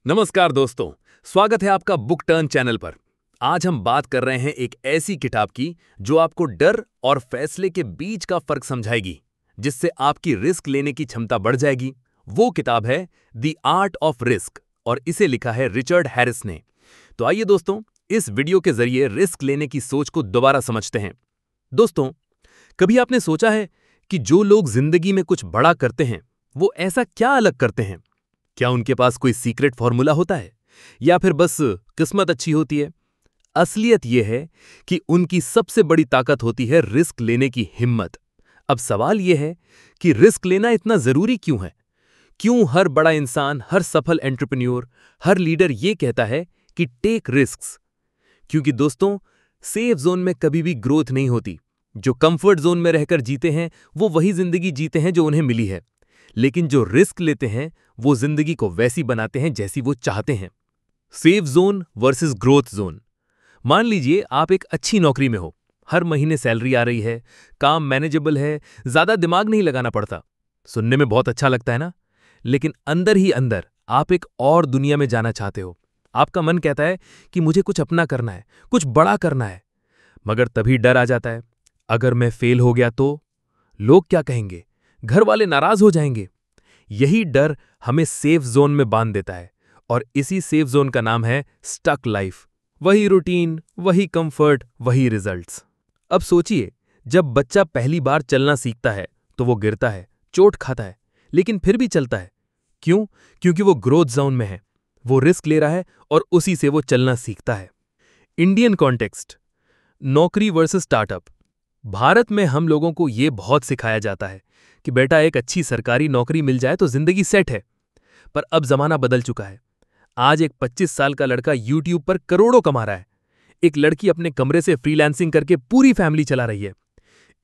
नमस्कार दोस्तों, स्वागत है आपका बुक टर्न चैनल पर। आज हम बात कर रहे हैं एक ऐसी किताब की जो आपको डर और फैसले के बीच का फर्क समझाएगी, जिससे आपकी रिस्क लेने की क्षमता बढ़ जाएगी। वो किताब है द आर्ट ऑफ रिस्क और इसे लिखा है रिचर्ड हैरिस ने। तो आइए दोस्तों, इस वीडियो के जरिए रिस्क लेने की सोच को दोबारा समझते हैं। दोस्तों, कभी आपने सोचा है कि जो लोग जिंदगी में कुछ बड़ा करते हैं, वो ऐसा क्या अलग करते हैं? क्या उनके पास कोई सीक्रेट फॉर्मूला होता है या फिर बस किस्मत अच्छी होती है? असलियत यह है कि उनकी सबसे बड़ी ताकत होती है रिस्क लेने की हिम्मत। अब सवाल यह है कि रिस्क लेना इतना जरूरी क्यों है? क्यों हर बड़ा इंसान, हर सफल एंटरप्रेन्योर, हर लीडर ये कहता है कि टेक रिस्क्स? क्योंकि दोस्तों, सेफ जोन में कभी भी ग्रोथ नहीं होती। जो कंफर्ट जोन में रहकर जीते हैं वो वही जिंदगी जीते हैं जो उन्हें मिली है, लेकिन जो रिस्क लेते हैं वो जिंदगी को वैसी बनाते हैं जैसी वो चाहते हैं। Safe zone versus growth zone. मान लीजिए आप एक अच्छी नौकरी में हो, हर महीने सैलरी आ रही है, काम मैनेजेबल है, ज्यादा दिमाग नहीं लगाना पड़ता। सुनने में बहुत अच्छा लगता है ना? लेकिन अंदर ही अंदर आप एक और दुनिया में जाना चाहते हो। आपका मन कहता है कि मुझे कुछ अपना करना है, कुछ बड़ा करना है। मगर तभी डर आ जाता है, अगर मैं फेल हो गया तो? लोग क्या कहेंगे? घर वाले नाराज हो जाएंगे। यही डर हमें सेफ जोन में बांध देता है, और इसी सेफ जोन का नाम है स्टक लाइफ। वही रूटीन, वही कंफर्ट, वही रिजल्ट्स। अब सोचिए, जब बच्चा पहली बार चलना सीखता है तो वो गिरता है, चोट खाता है, लेकिन फिर भी चलता है। क्यों? क्योंकि वो ग्रोथ जोन में है, वो रिस्क ले रहा है और उसी से वो चलना सीखता है। इंडियन कॉन्टेक्स्ट, नौकरी वर्सेस स्टार्टअप। भारत में हम लोगों को ये बहुत सिखाया जाता है कि बेटा एक अच्छी सरकारी नौकरी मिल जाए तो जिंदगी सेट है। पर अब जमाना बदल चुका है। आज एक 25 साल का लड़का YouTube पर करोड़ों कमा रहा है। एक लड़की अपने कमरे से फ्रीलांसिंग करके पूरी फैमिली चला रही है।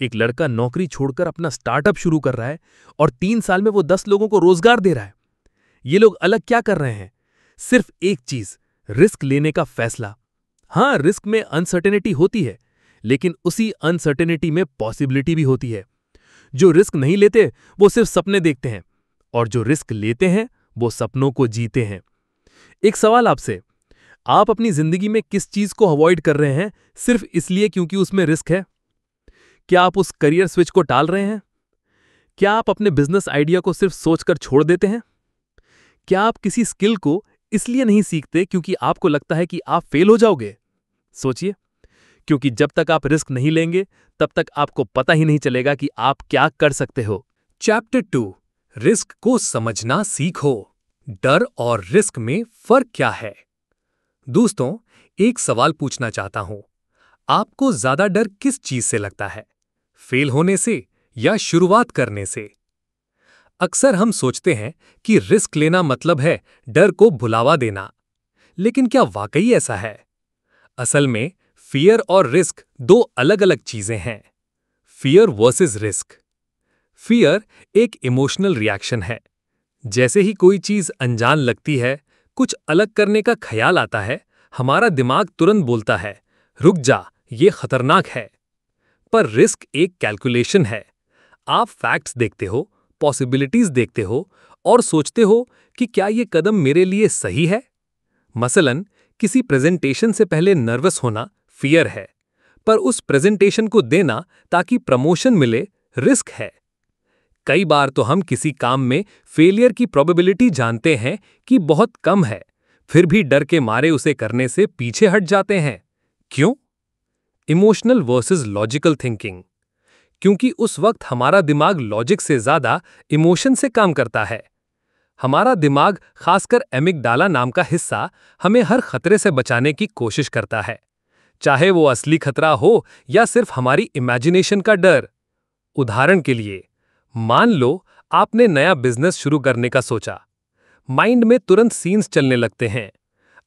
एक लड़का नौकरी छोड़कर अपना स्टार्टअप शुरू कर रहा है और 3 साल में वो 10 लोगों को रोजगार दे रहा है। ये लोग अलग क्या कर रहे हैं? सिर्फ एक चीज, रिस्क लेने का फैसला। हाँ, रिस्क में अनसर्टेनिटी होती है, लेकिन उसी अनसर्टेनिटी में पॉसिबिलिटी भी होती है। जो रिस्क नहीं लेते वो सिर्फ सपने देखते हैं, और जो रिस्क लेते हैं वो सपनों को जीते हैं। एक सवाल आपसे, आप अपनी जिंदगी में किस चीज को अवॉइड कर रहे हैं सिर्फ इसलिए क्योंकि उसमें रिस्क है? क्या आप उस करियर स्विच को टाल रहे हैं? क्या आप अपने बिजनेस आइडिया को सिर्फ सोचकर छोड़ देते हैं? क्या आप किसी स्किल को इसलिए नहीं सीखते क्योंकि आपको लगता है कि आप फेल हो जाओगे? सोचिए, क्योंकि जब तक आप रिस्क नहीं लेंगे तब तक आपको पता ही नहीं चलेगा कि आप क्या कर सकते हो। चैप्टर 2, रिस्क को समझना सीखो। डर और रिस्क में फर्क क्या है? दोस्तों, एक सवाल पूछना चाहता हूं। आपको ज्यादा डर किस चीज से लगता है? फेल होने से या शुरुआत करने से? अक्सर हम सोचते हैं कि रिस्क लेना मतलब है डर को भुलावा देना। लेकिन क्या वाकई ऐसा है? असल में फियर और रिस्क दो अलग अलग चीजें हैं। Fear versus risk. फियर एक इमोशनल रिएक्शन है। जैसे ही कोई चीज अनजान लगती है, कुछ अलग करने का ख्याल आता है, हमारा दिमाग तुरंत बोलता है, रुक जा, ये खतरनाक है। पर रिस्क एक कैलकुलेशन है। आप फैक्ट्स देखते हो, पॉसिबिलिटीज देखते हो और सोचते हो कि क्या ये कदम मेरे लिए सही है। मसलन, किसी प्रेजेंटेशन से पहले नर्वस होना फियर है, पर उस प्रेजेंटेशन को देना ताकि प्रमोशन मिले रिस्क है। कई बार तो हम किसी काम में फेलियर की प्रोबेबिलिटी जानते हैं कि बहुत कम है, फिर भी डर के मारे उसे करने से पीछे हट जाते हैं। क्यों? Emotional versus logical thinking. क्योंकि उस वक्त हमारा दिमाग लॉजिक से ज्यादा इमोशन से काम करता है। हमारा दिमाग, खासकर एमिगडाला नाम का हिस्सा, हमें हर खतरे से बचाने की कोशिश करता है, चाहे वो असली खतरा हो या सिर्फ हमारी इमेजिनेशन का डर। उदाहरण के लिए, मान लो आपने नया बिजनेस शुरू करने का सोचा। माइंड में तुरंत सीन्स चलने लगते हैं।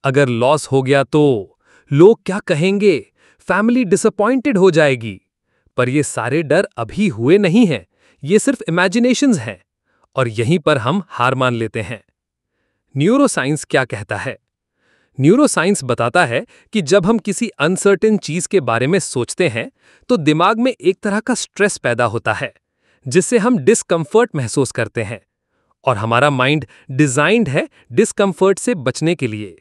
अगर लॉस हो गया तो? लोग क्या कहेंगे? फैमिली डिसअपॉइंटेड हो जाएगी। पर ये सारे डर अभी हुए नहीं हैं, ये सिर्फ इमेजिनेशंस हैं, और यहीं पर हम हार मान लेते हैं। न्यूरोसाइंस क्या कहता है? न्यूरोसाइंस बताता है कि जब हम किसी अनसर्टेन चीज के बारे में सोचते हैं तो दिमाग में एक तरह का स्ट्रेस पैदा होता है, जिससे हम डिस्कंफर्ट महसूस करते हैं, और हमारा माइंड डिजाइंड है डिस्कम्फर्ट से बचने के लिए।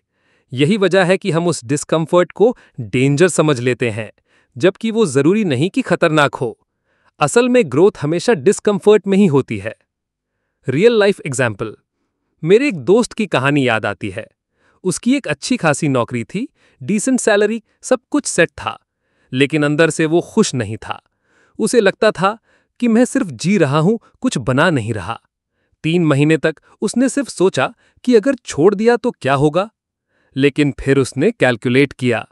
यही वजह है कि हम उस डिस्कम्फर्ट को डेंजर समझ लेते हैं, जबकि वो जरूरी नहीं कि खतरनाक हो। असल में ग्रोथ हमेशा डिस्कम्फर्ट में ही होती है। रियल लाइफ एग्जाम्पल, मेरे एक दोस्त की कहानी याद आती है। उसकी एक अच्छी खासी नौकरी थी, डिसेंट सैलरी, सब कुछ सेट था, लेकिन अंदर से वो खुश नहीं था। उसे लगता था कि मैं सिर्फ जी रहा हूं, कुछ बना नहीं रहा। 3 महीने तक उसने सिर्फ सोचा कि अगर छोड़ दिया तो क्या होगा। लेकिन फिर उसने कैलकुलेट किया,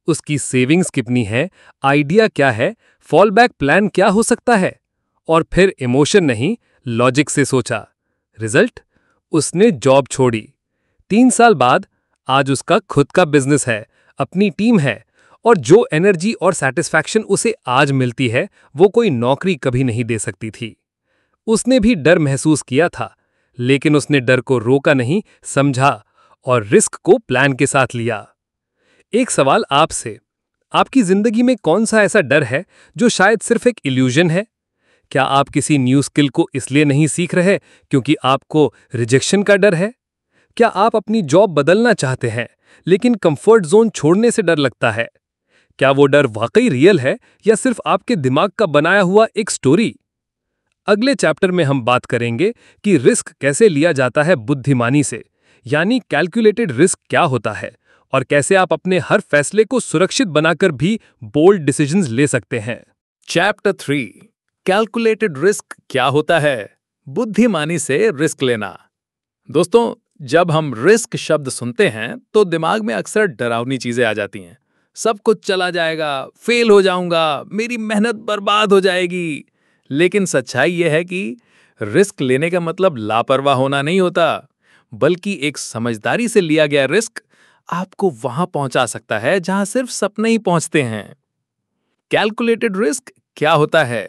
उसकी सेविंग्स कितनी है, आइडिया क्या है, फॉल बैक प्लान क्या हो सकता है, और फिर इमोशन नहीं, लॉजिक से सोचा। रिजल्ट, उसने जॉब छोड़ी। 3 साल बाद आज उसका खुद का बिजनेस है, अपनी टीम है, और जो एनर्जी और सैटिस्फैक्शन उसे आज मिलती है वो कोई नौकरी कभी नहीं दे सकती थी। उसने भी डर महसूस किया था, लेकिन उसने डर को रोका नहीं, समझा और रिस्क को प्लान के साथ लिया। एक सवाल आपसे, आपकी जिंदगी में कौन सा ऐसा डर है जो शायद सिर्फ एक इल्यूजन है? क्या आप किसी न्यू स्किल को इसलिए नहीं सीख रहे क्योंकि आपको रिजेक्शन का डर है? क्या आप अपनी जॉब बदलना चाहते हैं लेकिन कंफर्ट जोन छोड़ने से डर लगता है? क्या वो डर वाकई रियल है या सिर्फ आपके दिमाग का बनाया हुआ एक स्टोरी? अगले चैप्टर में हम बात करेंगे कि रिस्क कैसे लिया जाता है बुद्धिमानी से, यानी कैलकुलेटेड रिस्क क्या होता है, और कैसे आप अपने हर फैसले को सुरक्षित बनाकर भी बोल्ड डिसीजंस ले सकते हैं। चैप्टर 3, कैलकुलेटेड रिस्क क्या होता है, बुद्धिमानी से रिस्क लेना। दोस्तों, जब हम रिस्क शब्द सुनते हैं तो दिमाग में अक्सर डरावनी चीजें आ जाती हैं। सब कुछ चला जाएगा, फेल हो जाऊंगा, मेरी मेहनत बर्बाद हो जाएगी। लेकिन सच्चाई यह है कि रिस्क लेने का मतलब लापरवाह होना नहीं होता, बल्कि एक समझदारी से लिया गया रिस्क आपको वहां पहुंचा सकता है जहां सिर्फ सपने ही पहुंचते हैं। कैलकुलेटेड रिस्क क्या होता है?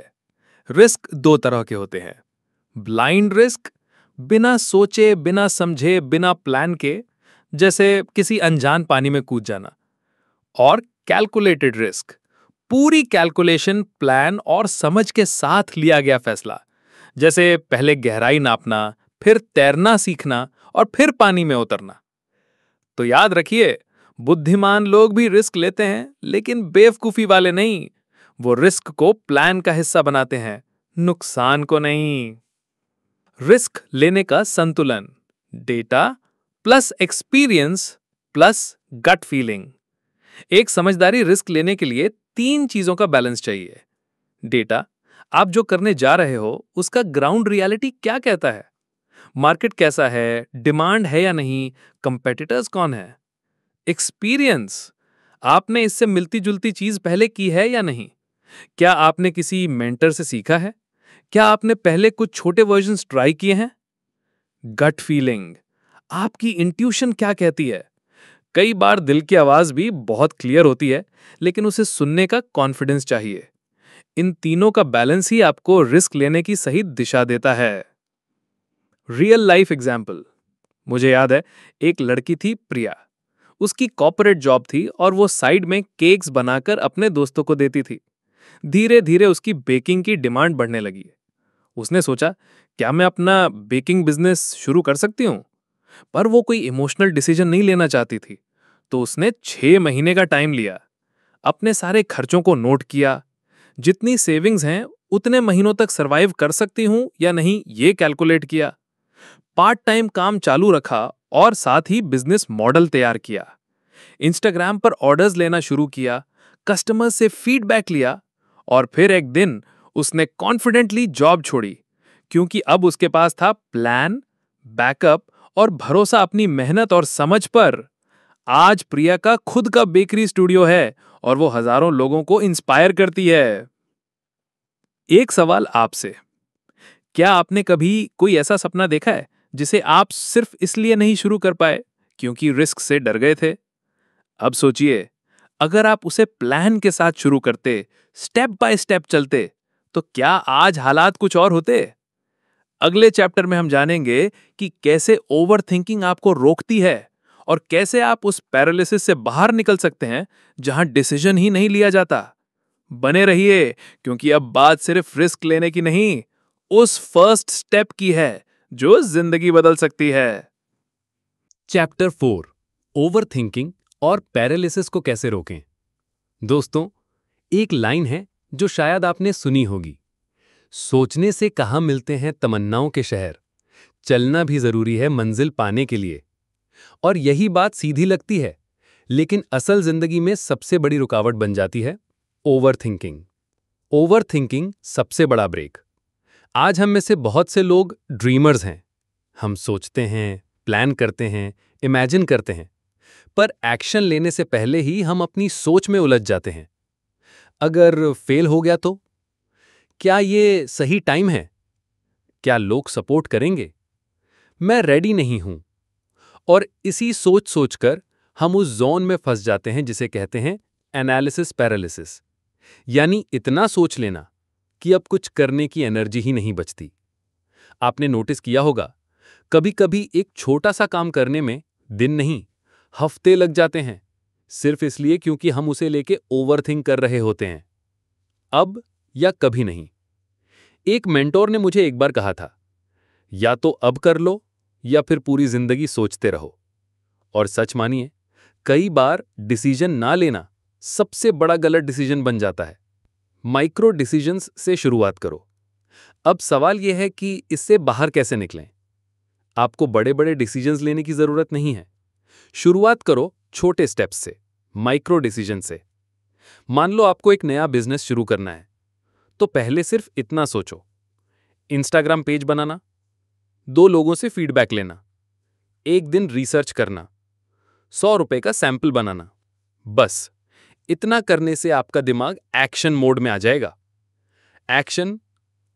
रिस्क 2 तरह के होते हैं। ब्लाइंड रिस्क, बिना सोचे, बिना समझे, बिना प्लान के, जैसे किसी अनजान पानी में कूद जाना। और कैलकुलेटेड रिस्क, पूरी कैलकुलेशन, प्लान और समझ के साथ लिया गया फैसला, जैसे पहले गहराई नापना, फिर तैरना सीखना और फिर पानी में उतरना। तो याद रखिए, बुद्धिमान लोग भी रिस्क लेते हैं, लेकिन बेवकूफी वाले नहीं। वो रिस्क को प्लान का हिस्सा बनाते हैं, नुकसान को नहीं। रिस्क लेने का संतुलन, data plus experience plus gut feeling. एक समझदारी रिस्क लेने के लिए 3 चीजों का बैलेंस चाहिए। डेटा, आप जो करने जा रहे हो उसका ग्राउंड रियलिटी क्या कहता है, मार्केट कैसा है, डिमांड है या नहीं, कंपेटिटर्स कौन है। एक्सपीरियंस, आपने इससे मिलती जुलती चीज पहले की है या नहीं, क्या आपने किसी मेंटर से सीखा है, क्या आपने पहले कुछ छोटे वर्जन्स ट्राई किए हैं। गट फीलिंग, आपकी इंट्यूशन क्या कहती है। कई बार दिल की आवाज भी बहुत क्लियर होती है, लेकिन उसे सुनने का कॉन्फिडेंस चाहिए। इन तीनों का बैलेंस ही आपको रिस्क लेने की सही दिशा देता है। रियल लाइफ एग्जाम्पल, मुझे याद है, एक लड़की थी प्रिया। उसकी कॉर्पोरेट जॉब थी और वो साइड में केक्स बनाकर अपने दोस्तों को देती थी। धीरे धीरे उसकी बेकिंग की डिमांड बढ़ने लगी। उसने सोचा, क्या मैं अपना बेकिंग बिजनेस शुरू कर सकती हूँ? पर वो कोई इमोशनल डिसीजन नहीं लेना चाहती थी, तो उसने 6 महीने का टाइम लिया, अपने सारे खर्चों को नोट किया, जितनी सेविंग्स हैं उतने महीनों तक सरवाइव कर सकती हूं या नहीं ये कैलकुलेट किया। पार्ट टाइम काम चालू रखा और साथ ही बिजनेस मॉडल तैयार किया। इंस्टाग्राम पर ऑर्डर्स लेना शुरू किया, कस्टमर्स से फीडबैक लिया, और फिर एक दिन उसने कॉन्फिडेंटली जॉब छोड़ी, क्योंकि अब उसके पास था प्लान, बैकअप और भरोसा अपनी मेहनत और समझ पर। आज प्रिया का खुद का बेकरी स्टूडियो है और वो हजारों लोगों को इंस्पायर करती है। एक सवाल आपसे, क्या आपने कभी कोई ऐसा सपना देखा है जिसे आप सिर्फ इसलिए नहीं शुरू कर पाए क्योंकि रिस्क से डर गए थे? अब सोचिए, अगर आप उसे प्लान के साथ शुरू करते, स्टेप बाय स्टेप चलते, तो क्या आज हालात कुछ और होते? अगले चैप्टर में हम जानेंगे कि कैसे ओवरथिंकिंग आपको रोकती है और कैसे आप उस पैरालिसिस से बाहर निकल सकते हैं जहां डिसीजन ही नहीं लिया जाता। बने रहिए, क्योंकि अब बात सिर्फ रिस्क लेने की नहीं, उस फर्स्ट स्टेप की है जो जिंदगी बदल सकती है। चैप्टर 4 ओवरथिंकिंग और पैरालिसिस को कैसे रोकें। दोस्तों, एक लाइन है जो शायद आपने सुनी होगी, सोचने से कहाँ मिलते हैं तमन्नाओं के शहर, चलना भी जरूरी है मंजिल पाने के लिए। और यही बात सीधी लगती है, लेकिन असल जिंदगी में सबसे बड़ी रुकावट बन जाती है ओवरथिंकिंग। ओवरथिंकिंग सबसे बड़ा ब्रेक। आज हम में से बहुत से लोग ड्रीमर्स हैं। हम सोचते हैं, प्लान करते हैं, इमेजिन करते हैं, पर एक्शन लेने से पहले ही हम अपनी सोच में उलझ जाते हैं। अगर फेल हो गया तो? क्या ये सही टाइम है? क्या लोग सपोर्ट करेंगे? मैं रेडी नहीं हूं। और इसी सोच सोचकर हम उस जोन में फंस जाते हैं जिसे कहते हैं एनालिसिस पैरालिसिस, यानी इतना सोच लेना कि अब कुछ करने की एनर्जी ही नहीं बचती। आपने नोटिस किया होगा, कभी-कभी एक छोटा सा काम करने में दिन नहीं, हफ्ते लग जाते हैं, सिर्फ इसलिए क्योंकि हम उसे लेके ओवरथिंक कर रहे होते हैं। अब या कभी नहीं। एक मेंटोर ने मुझे एक बार कहा था, या तो अब कर लो या फिर पूरी जिंदगी सोचते रहो। और सच मानिए, कई बार डिसीजन ना लेना सबसे बड़ा गलत डिसीजन बन जाता है। माइक्रो डिसीजंस से शुरुआत करो। अब सवाल यह है कि इससे बाहर कैसे निकलें। आपको बड़े-बड़े डिसीजंस लेने की जरूरत नहीं है। शुरुआत करो छोटे स्टेप्स से, माइक्रो डिसीजन से। मान लो आपको एक नया बिजनेस शुरू करना है, तो पहले सिर्फ इतना सोचो, इंस्टाग्राम पेज बनाना, 2 लोगों से फीडबैक लेना, एक दिन रिसर्च करना, 100 रुपए का सैंपल बनाना। बस इतना करने से आपका दिमाग एक्शन मोड में आ जाएगा। एक्शन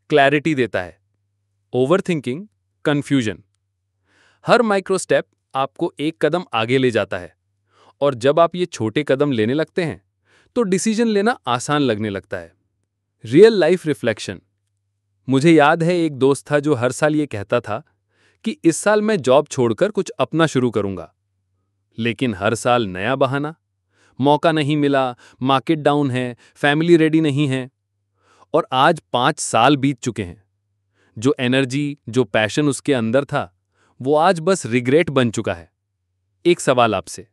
क्लैरिटी देता है, ओवरथिंकिंग कंफ्यूजन। हर माइक्रो स्टेप आपको एक कदम आगे ले जाता है, और जब आप ये छोटे कदम लेने लगते हैं तो डिसीजन लेना आसान लगने लगता है। Real life reflection. मुझे याद है, एक दोस्त था जो हर साल ये कहता था कि इस साल मैं जॉब छोड़कर कुछ अपना शुरू करूंगा। लेकिन हर साल नया बहाना, मौका नहीं मिला, मार्केट डाउन है, फैमिली रेडी नहीं है। और आज 5 साल बीत चुके हैं। जो एनर्जी, जो पैशन उसके अंदर था, वो आज बस रिग्रेट बन चुका है। एक सवाल आपसे,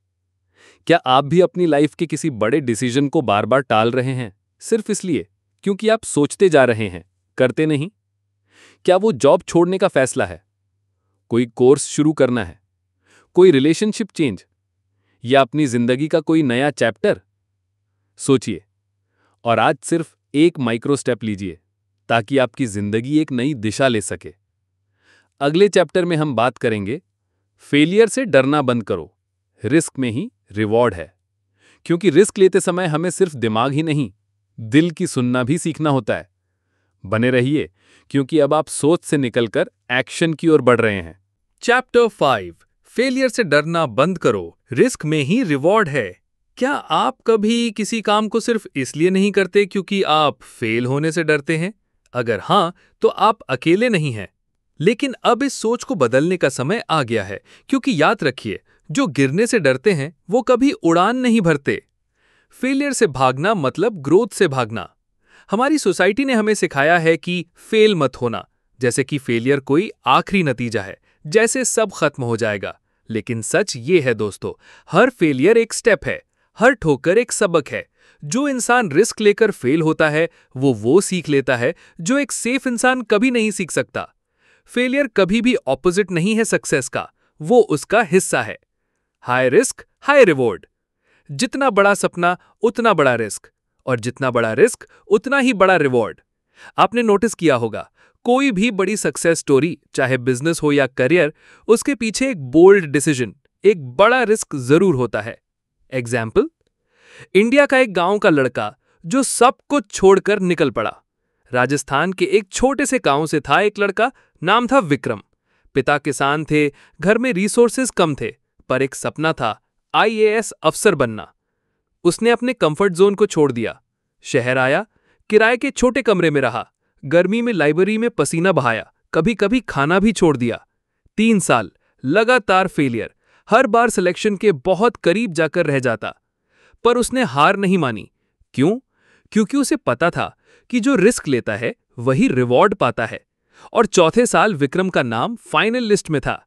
क्या आप भी अपनी लाइफ के किसी बड़े डिसीजन को बार बार टाल रहे हैं सिर्फ इसलिए क्योंकि आप सोचते जा रहे हैं, करते नहीं? क्या वो जॉब छोड़ने का फैसला है, कोई कोर्स शुरू करना है, कोई रिलेशनशिप चेंज, या अपनी जिंदगी का कोई नया चैप्टर? सोचिए और आज सिर्फ एक माइक्रो स्टेप लीजिए ताकि आपकी जिंदगी एक नई दिशा ले सके। अगले चैप्टर में हम बात करेंगे फेलियर से डरना बंद करो, रिस्क में ही रिवॉर्ड है। क्योंकि रिस्क लेते समय हमें सिर्फ दिमाग ही नहीं, दिल की सुनना भी सीखना होता है। बने रहिए, क्योंकि अब आप सोच से निकलकर एक्शन की ओर बढ़ रहे हैं। चैप्टर 5 फेलियर से डरना बंद करो, रिस्क में ही रिवॉर्ड है। क्या आप कभी किसी काम को सिर्फ इसलिए नहीं करते क्योंकि आप फेल होने से डरते हैं? अगर हां, तो आप अकेले नहीं हैं। लेकिन अब इस सोच को बदलने का समय आ गया है, क्योंकि याद रखिए, जो गिरने से डरते हैं वो कभी उड़ान नहीं भरते। फेलियर से भागना मतलब ग्रोथ से भागना। हमारी सोसाइटी ने हमें सिखाया है कि फेल मत होना, जैसे कि फेलियर कोई आखिरी नतीजा है, जैसे सब खत्म हो जाएगा। लेकिन सच ये है दोस्तों, हर फेलियर एक स्टेप है, हर ठोकर एक सबक है। जो इंसान रिस्क लेकर फेल होता है वो सीख लेता है जो एक सेफ इंसान कभी नहीं सीख सकता। फेलियर कभी भी ऑपोजिट नहीं है सक्सेस का, वो उसका हिस्सा है। High risk high reward. जितना बड़ा सपना उतना बड़ा रिस्क, और जितना बड़ा रिस्क उतना ही बड़ा रिवॉर्ड। आपने नोटिस किया होगा, कोई भी बड़ी सक्सेस स्टोरी, चाहे बिजनेस हो या करियर, उसके पीछे एक बोल्ड डिसीजन, एक बड़ा रिस्क जरूर होता है। एग्जाम्पल, इंडिया का एक गांव का लड़का जो सब कुछ छोड़कर निकल पड़ा। राजस्थान के एक छोटे से गांव से था एक लड़का, नाम था विक्रम। पिता किसान थे, घर में रिसोर्सेज कम थे, पर एक सपना था, IAS अफसर बनना। उसने अपने कंफर्ट जोन को छोड़ दिया, शहर आया, किराए के छोटे कमरे में रहा, गर्मी में लाइब्रेरी में पसीना बहाया, कभी कभी खाना भी छोड़ दिया। 3 साल लगातार फेलियर, हर बार सिलेक्शन के बहुत करीब जाकर रह जाता। पर उसने हार नहीं मानी। क्यों? क्योंकि उसे पता था कि जो रिस्क लेता है वही रिवॉर्ड पाता है। और चौथे साल विक्रम का नाम फाइनल लिस्ट में था।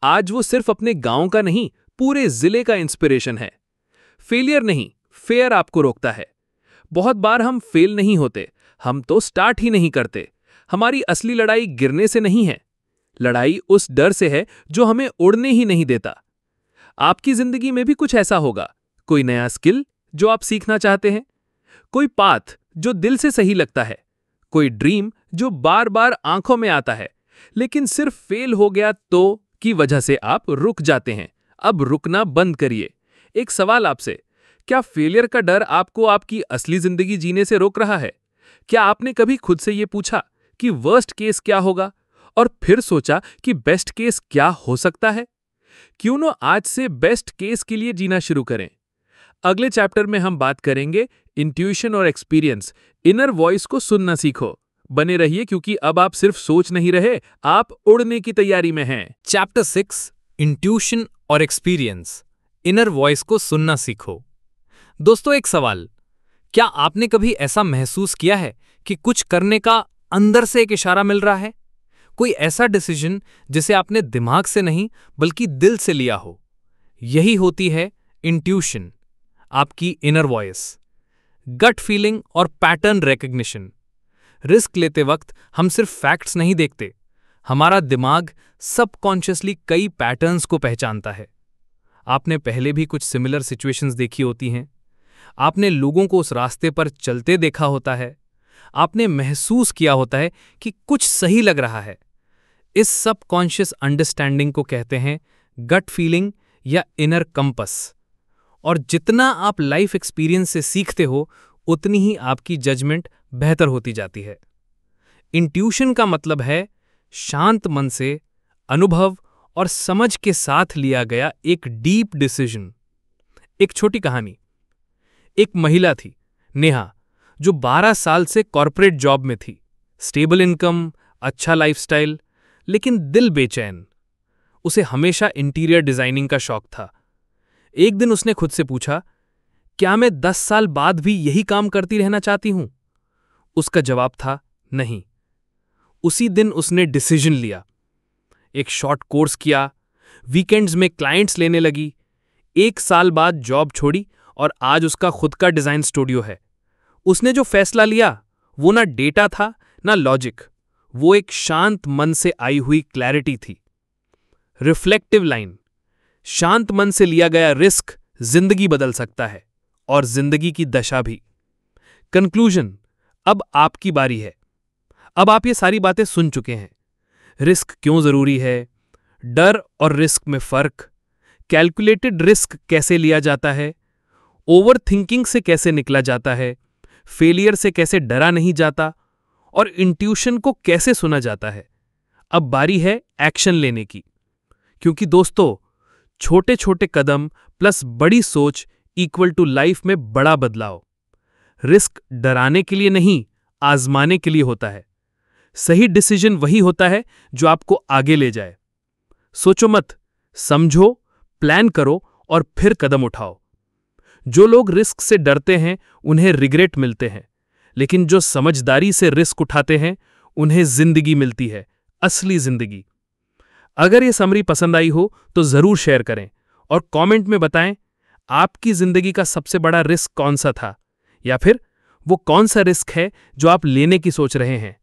आज वो सिर्फ अपने गांव का नहीं, पूरे जिले का इंस्पिरेशन है। फेलियर नहीं, फेयर आपको रोकता है। बहुत बार हम फेल नहीं होते, हम तो स्टार्ट ही नहीं करते। हमारी असली लड़ाई गिरने से नहीं है, लड़ाई उस डर से है जो हमें उड़ने ही नहीं देता। आपकी जिंदगी में भी कुछ ऐसा होगा, कोई नया स्किल जो आप सीखना चाहते हैं, कोई पाथ जो दिल से सही लगता है, कोई ड्रीम जो बार बार आंखों में आता है, लेकिन सिर्फ फेल हो गया तो की वजह से आप रुक जाते हैं। अब रुकना बंद करिए। एक सवाल आपसे, क्या फेलियर का डर आपको आपकी असली जिंदगी जीने से रोक रहा है? क्या आपने कभी खुद से ये पूछा कि वर्स्ट केस क्या होगा और फिर सोचा कि बेस्ट केस क्या हो सकता है? क्यों न आज से बेस्ट केस के लिए जीना शुरू करें। अगले चैप्टर में हम बात करेंगे इंट्यूशन और एक्सपीरियंस, इनर वॉइस को सुनना सीखो। बने रहिए क्योंकि अब आप सिर्फ सोच नहीं रहे, आप उड़ने की तैयारी में हैं। चैप्टर 6, इंट्यूशन और एक्सपीरियंस, इनर वॉइस को सुनना सीखो। दोस्तों, एक सवाल, क्या आपने कभी ऐसा महसूस किया है कि कुछ करने का अंदर से एक इशारा मिल रहा है? कोई ऐसा डिसीजन जिसे आपने दिमाग से नहीं बल्कि दिल से लिया हो? यही होती है इंट्यूशन, आपकी इनर वॉइस, गट फीलिंग और पैटर्न रिकग्निशन। रिस्क लेते वक्त हम सिर्फ फैक्ट्स नहीं देखते, हमारा दिमाग सबकॉन्शियसली कई पैटर्न्स को पहचानता है। आपने पहले भी कुछ सिमिलर सिचुएशंस देखी होती हैं, आपने लोगों को उस रास्ते पर चलते देखा होता है, आपने महसूस किया होता है कि कुछ सही लग रहा है। इस सबकॉन्शियस अंडरस्टैंडिंग को कहते हैं गट फीलिंग या इनर कंपस। और जितना आप लाइफ एक्सपीरियंस से सीखते हो, उतनी ही आपकी जजमेंट बेहतर होती जाती है। इंट्यूशन का मतलब है शांत मन से, अनुभव और समझ के साथ लिया गया एक डीप डिसीजन। एक छोटी कहानी, एक महिला थी, नेहा, जो 12 साल से कॉर्पोरेट जॉब में थी, स्टेबल इनकम, अच्छा लाइफस्टाइल, लेकिन दिल बेचैन। उसे हमेशा इंटीरियर डिजाइनिंग का शौक था। एक दिन उसने खुद से पूछा, क्या मैं 10 साल बाद भी यही काम करती रहना चाहती हूं? उसका जवाब था नहीं। उसी दिन उसने डिसीजन लिया, एक शॉर्ट कोर्स किया, वीकेंड्स में क्लाइंट्स लेने लगी, 1 साल बाद जॉब छोड़ी और आज उसका खुद का डिजाइन स्टूडियो है। उसने जो फैसला लिया वो ना डेटा था ना लॉजिक, वो एक शांत मन से आई हुई क्लैरिटी थी। रिफ्लेक्टिव लाइन, शांत मन से लिया गया रिस्क जिंदगी बदल सकता है और जिंदगी की दशा भी। कंक्लूजन, अब आपकी बारी है। अब आप ये सारी बातें सुन चुके हैं। रिस्क क्यों जरूरी है, डर और रिस्क में फर्क, कैलकुलेटेड रिस्क कैसे लिया जाता है, ओवर थिंकिंग से कैसे निकला जाता है, फेलियर से कैसे डरा नहीं जाता और इंट्यूशन को कैसे सुना जाता है। अब बारी है एक्शन लेने की, क्योंकि दोस्तों, छोटे छोटे कदम प्लस बड़ी सोच इक्वल टू लाइफ में बड़ा बदलाव। रिस्क डराने के लिए नहीं, आजमाने के लिए होता है। सही डिसीजन वही होता है जो आपको आगे ले जाए। सोचो मत, समझो, प्लान करो और फिर कदम उठाओ। जो लोग रिस्क से डरते हैं उन्हें रिग्रेट मिलते हैं, लेकिन जो समझदारी से रिस्क उठाते हैं उन्हें जिंदगी मिलती है, असली जिंदगी। अगर ये समरी पसंद आई हो तो जरूर शेयर करें और कमेंट में बताएं आपकी जिंदगी का सबसे बड़ा रिस्क कौन सा था, या फिर वो कौन सा रिस्क है जो आप लेने की सोच रहे हैं।